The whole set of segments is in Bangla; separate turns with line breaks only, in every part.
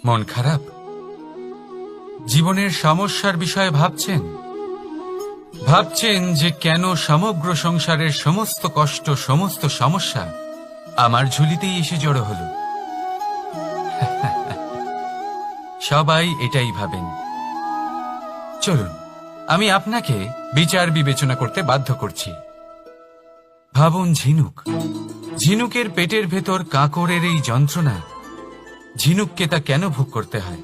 মন খারাপ? জীবনের সমস্যার বিষয়ে ভাবছেন যে কেন সমগ্র সংসারের সমস্ত কষ্ট, সমস্ত সমস্যা আমার ঝুলিতেই এসে জড়ো হলো। সবাই এটাই ভাবেন। চলুন, আমি আপনাকে বিচার বিবেচনা করতে বাধ্য করছি। ভাবুন ঝিনুকের পেটের ভেতর কাঁকড়ের এই যন্ত্রণা, ঝিনুককে তা কেন ভোগ করতে হয়?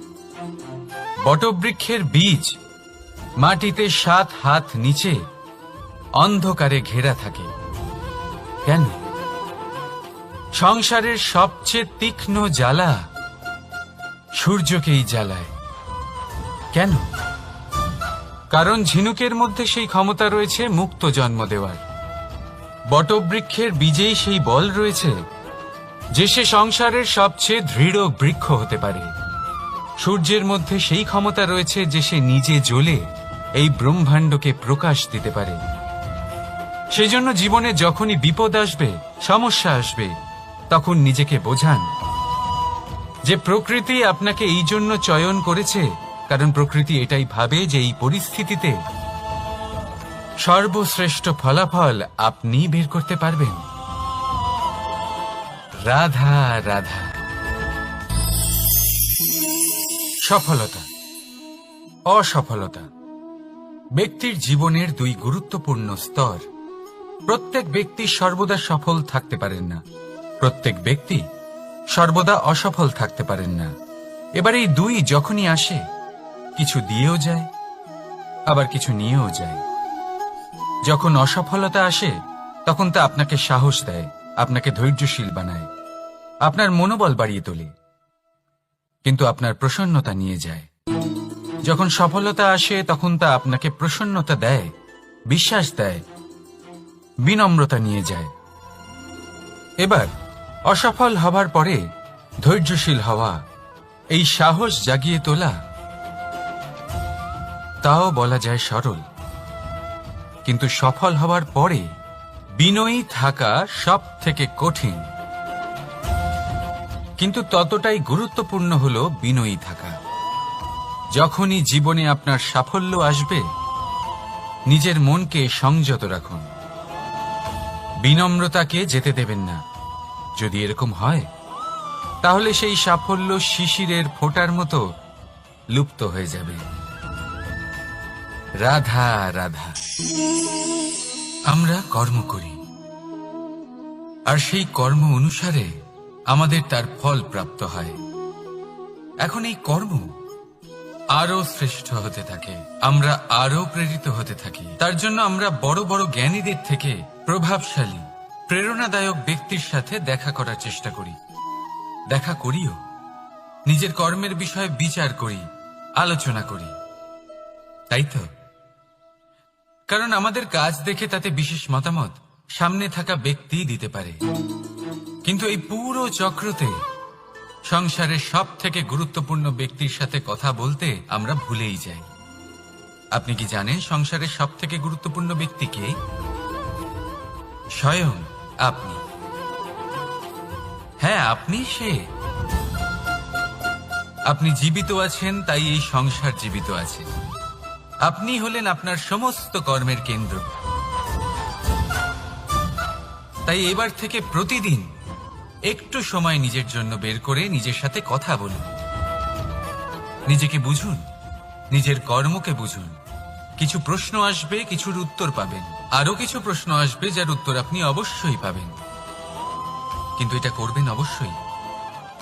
বটবৃক্ষের বীজ মাটিতে 7 হাত নিচে অন্ধকারে ঘেরা থাকে কেন? সংসারের সবচেয়ে তীক্ষ্ণ জ্বালা সূর্যকেই জ্বালায় কেন? কারণ ঝিনুকের মধ্যে সেই ক্ষমতা রয়েছে মুক্ত জন্ম দেওয়ার। বটবৃক্ষের বীজেই সেই বল রয়েছে যে সে সংসারের সবচেয়ে দৃঢ় বৃক্ষ হতে পারে। সূর্যের মধ্যে সেই ক্ষমতা রয়েছে যে সে নিজে জ্বলে এই ব্রহ্মাণ্ডকে প্রকাশ দিতে পারে। সেজন্য জীবনে যখনই বিপদ আসবে, সমস্যা আসবে, তখন নিজেকে বোঝান যে প্রকৃতি আপনাকে এই জন্য চয়ন করেছে, কারণ প্রকৃতি এটাই ভাবে যে এই পরিস্থিতিতে সর্বশ্রেষ্ঠ ফলাফল আপনি বের করতে পারবেন। রাধা রাধা। সফলতা, অসফলতা ব্যক্তির জীবনের 2 গুরুত্বপূর্ণ স্তর। প্রত্যেক ব্যক্তি সর্বদা সফল থাকতে পারেন না, প্রত্যেক ব্যক্তি সর্বদা অসফল থাকতে পারেন না। এবার এই 2 যখনই আসে, কিছু দিয়েও যায়, আবার কিছু নিয়েও যায়। যখন অসফলতা আসে, তখন তা আপনাকে সাহস দেয়, আপনাকে ধৈর্যশীল বানায়, আপনার মনোবল বাড়িয়ে তোলে, কিন্তু আপনার প্রসন্নতা নিয়ে যায়। যখন সফলতা আসে, তখন তা আপনাকে প্রসন্নতা দেয়, বিশ্বাস দেয়, বিনম্রতা নিয়ে যায়। এবার অসফল হবার পরে ধৈর্যশীল হওয়া, এই সাহস জাগিয়ে তোলা, তাও বলা যায় সরল। কিন্তু সফল হবার পরে বিনয়ী থাকা সব থেকে কঠিন। কিন্তু ততটাই গুরুত্বপূর্ণ হলো বিনয়ী থাকা। যখনই জীবনে আপনার সাফল্য আসবে, নিজের মনকে সংযত রাখুন, বিনম্রতাকে যেতে দেবেন না। যদি এরকম হয়, তাহলে সেই সাফল্য শিশিরের ফোঁটার মতো লুপ্ত হয়ে যাবে। রাধা রাধা। আমরা কর্ম করি, আর সেই কর্ম অনুসারে আমাদের তার ফল প্রাপ্ত হয়। এখন এই কর্ম আরো শ্রেষ্ঠ হতে থাকে, আমরা আরো প্রেরিত হতে থাকি। তার জন্য আমরা বড় বড় জ্ঞানীদের থেকে প্রভাবশালী, প্রেরণাদায়ক ব্যক্তির সাথে দেখা করার চেষ্টা করি, দেখা করিও। নিজের কর্মের বিষয়ে বিচার করি, আলোচনা করি, তাই তো? কারণ আমাদের কাজ দেখে তাতে বিশেষ মতামত সামনে থাকা ব্যক্তি দিতে পারে। কিন্তু এই পুরো চক্রতে সংসারের সব থেকে গুরুত্বপূর্ণ ব্যক্তির সাথে কথা বলতে আমরা ভুলেই যাই। আপনি কি জানেন সংসারের সব থেকে গুরুত্বপূর্ণ ব্যক্তি কে? স্বয়ং আপনি। হ্যাঁ, আপনি সে। আপনি জীবিত আছেন, তাই এই সংসার জীবিত আছে। আপনি হলেন আপনার সমস্ত কর্মের কেন্দ্র। তাই এবার থেকে প্রতিদিন একটু সময় নিজের জন্য বের করে নিজের সাথে কথা বলুন। নিজেকে বুঝুন, নিজের কর্মকে বুঝুন। কিছু প্রশ্ন আসবে, কিছুর উত্তর পাবেন, আরো কিছু প্রশ্ন আসবে যার উত্তর আপনি অবশ্যই পাবেন। কিন্তু এটা করবেন অবশ্যই,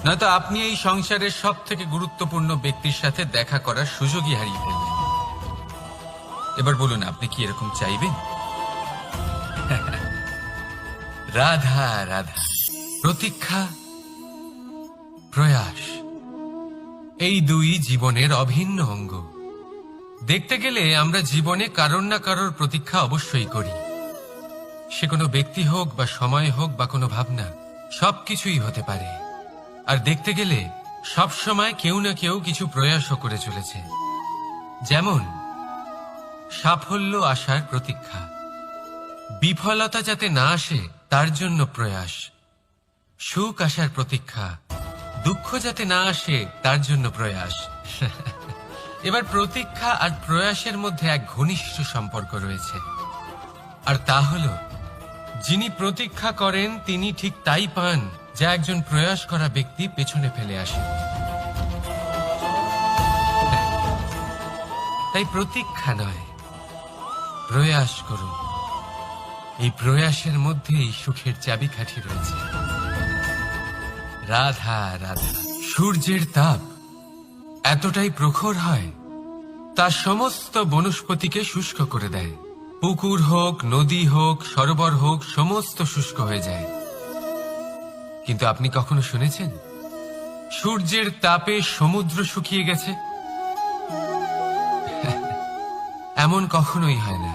নয়তো আপনি এই সংসারের সব থেকে গুরুত্বপূর্ণ ব্যক্তির সাথে দেখা করার সুযোগই হারিয়ে ফেলবেন। এবার বলুন, আপনি কি এরকম চাইবেন? রাধা রাধা। প্রতীক্ষা, প্রয়াস, এই 2 জীবনের অভিন্ন অঙ্গ। দেখতে গেলে আমরা জীবনে কারোর না কারোর প্রতীক্ষা অবশ্যই করি। সে কোনো ব্যক্তি হোক বা সময় হোক বা কোনো ভাবনা, সবকিছুই হতে পারে। আর দেখতে গেলে সব সময় কেউ না কেউ কিছু প্রয়াসও করে চলেছে। যেমন সাফল্য আসার প্রতীক্ষা, বিফলতা যাতে না আসে তার জন্য প্রয়াস, সুখ আসার প্রতীক্ষা, দুঃখ যাতে না আসে তার জন্য প্রয়াস। এবার প্রতীক্ষা আর প্রয়াসের মধ্যে এক ঘনিষ্ঠ সম্পর্ক রয়েছে, আর তা হল যিনি প্রতীক্ষা করেন তিনি ঠিক তাই পান যা একজন প্রয়াস করা ব্যক্তি পেছনে ফেলে আসে। তাই প্রতীক্ষা নয়, প্রয়াস করুন। এই প্রয়াসের মধ্যেই সুখের চাবিকাঠি রয়েছে। রাধা রাধা। সূর্যের তাপ এতটাই প্রখর হয় তা সমস্ত বনস্পতিকে শুষ্ক করে দেয়। পুকুর হোক, নদী হোক, সরোবর হোক, সমস্ত শুষ্ক হয়ে যায়। কিন্তু আপনি কখনো শুনেছেন সূর্যের তাপে সমুদ্র শুকিয়ে গেছে? এমন কখনোই হয় না।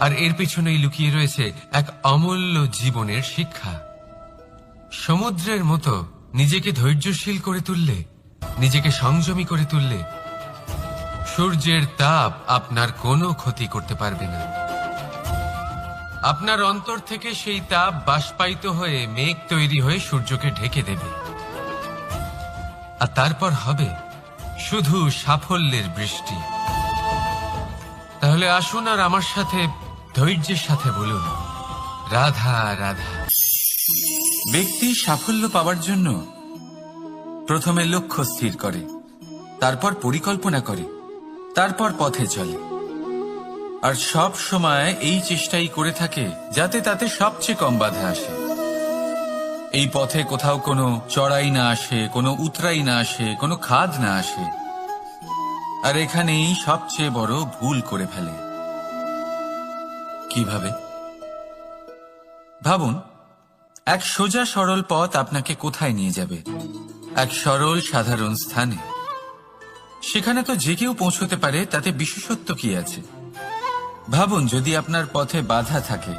আর এর পিছনেই লুকিয়ে রয়েছে এক অমূল্য জীবনের শিক্ষা। সমুদ্রের মতো নিজেকে ধৈর্যশীল করে তুললে, নিজেকে সংযমী করে তুললে সূর্যের তাপ আপনার কোনো ক্ষতি করতে পারবে না। আপনার অন্তর থেকে সেই তাপ বাষ্পায়িত হয়ে মেঘ তৈরি হয়ে সূর্যকে ঢেকে দেবে, আর তারপর হবে শুধু সাফল্যের বৃষ্টি। তাহলে আসুন আর আমার সাথে ধৈর্যের সাথে বলুন, রাধা রাধা।
ব্যক্তি সাফল্য পাওয়ার জন্য প্রথমে লক্ষ্য স্থির করে, তারপর পরিকল্পনা করে, তারপর পথে চলে। আর সব সময় এই চেষ্টাই করে থাকে যাতে তাতে সবচেয়ে কম বাধা আসে। এই পথে কোথাও কোনো চড়াই না আসে, কোনো উতরাই না আসে, কোনো খাদ না আসে। আর এখানেই সবচেয়ে বড় ভুল করে ফেলে। কিভাবে? ভাবুন, এক সোজা সরল পথ আপনাকে কোথায় নিয়ে যাবে? এক সরল সাধারণ স্থানে। সেখানে তো যে কেউ পৌঁছতে পারে, তাতে বিশেষত্ব কি আছে? ভাবুন, যদি আপনার পথে বাধা থাকে,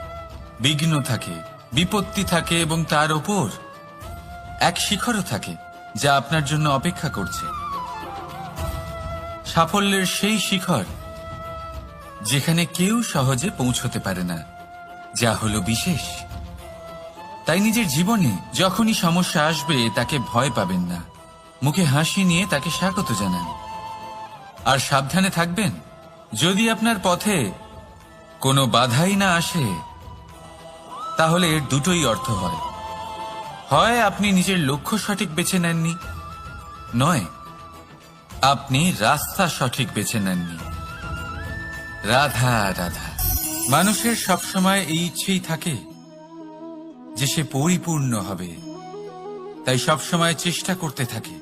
বিঘ্ন থাকে, বিপত্তি থাকে এবং তার ওপর এক শিখরও থাকে যা আপনার জন্য অপেক্ষা করছে। সাফল্যের সেই শিখর যেখানে কেউ সহজে পৌঁছতে পারে না, যা হলো বিশেষ। তাই নিজের জীবনে যখনই সমস্যা আসবে তাকে ভয় পাবেন না, মুখে হাসি নিয়ে তাকে স্বাগত জানান। আর সাবধানে থাকবেন, যদি আপনার পথে কোনো বাধাই না আসে তাহলে এর দুটোই অর্থ হয়। হয় আপনি নিজের লক্ষ্য সঠিক বেছে নেননি, নয় আপনি রাস্তা সঠিক বেছে নেননি। রাধা রাধা। মানুষের সবসময় এই ইচ্ছেই থাকে যে সে পরিপূর্ণ হবে, তাই সবসময় চেষ্টা করতে থাকে,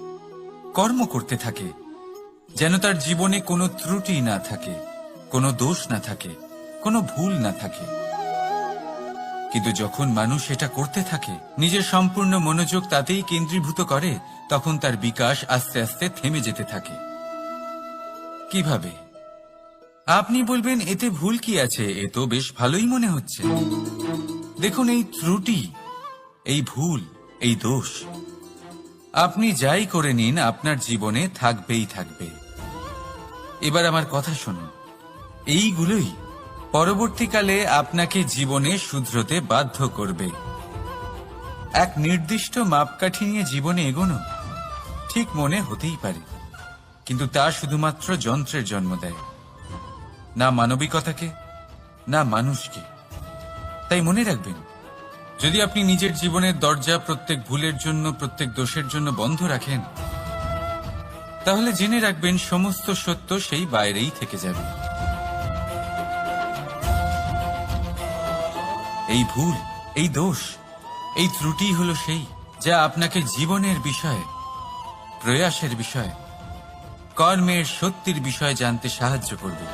কর্ম করতে থাকে, যেন তার জীবনে কোনো ত্রুটি না থাকে, কোনো দোষ না থাকে, কোনো ভুল না থাকে। কিন্তু যখন মানুষ এটা করতে থাকে, নিজের সম্পূর্ণ মনোযোগ তাতেই কেন্দ্রীভূত করে, তখন তার বিকাশ আস্তে আস্তে থেমে যেতে থাকে। কিভাবে? আপনি বলবেন, এতে ভুল কি আছে? এ তো বেশ ভালোই মনে হচ্ছে। দেখুন, এই ত্রুটি, এই ভুল, এই দোষ আপনি যাই করে নিন আপনার জীবনে থাকবেই থাকবে। এবার আমার কথা শুনুন, এইগুলোই পরবর্তীকালে আপনাকে জীবনে শুধরোতে বাধ্য করবে। এক নির্দিষ্ট মাপকাঠি নিয়ে জীবনে এগোনো ঠিক মনে হতেই পারে, কিন্তু তা শুধুমাত্র যন্ত্রের জন্ম দেয়, না মানবিকতাকে, না মানুষকে। তাই মনে রাখবেন, যদি আপনি নিজের জীবনের দরজা প্রত্যেক ভুলের জন্য, প্রত্যেক দোষের জন্য বন্ধ রাখেন, তাহলে জেনে রাখবেন সমস্ত সত্য সেই বাইরেই থেকে যাবে। এই ভুল, এই দোষ, এই ত্রুটি হলো সেই যা আপনাকে জীবনের বিষয়ে, প্রয়াসের বিষয়ে, কর্মের সত্যির বিষয়ে জানতে সাহায্য করবে।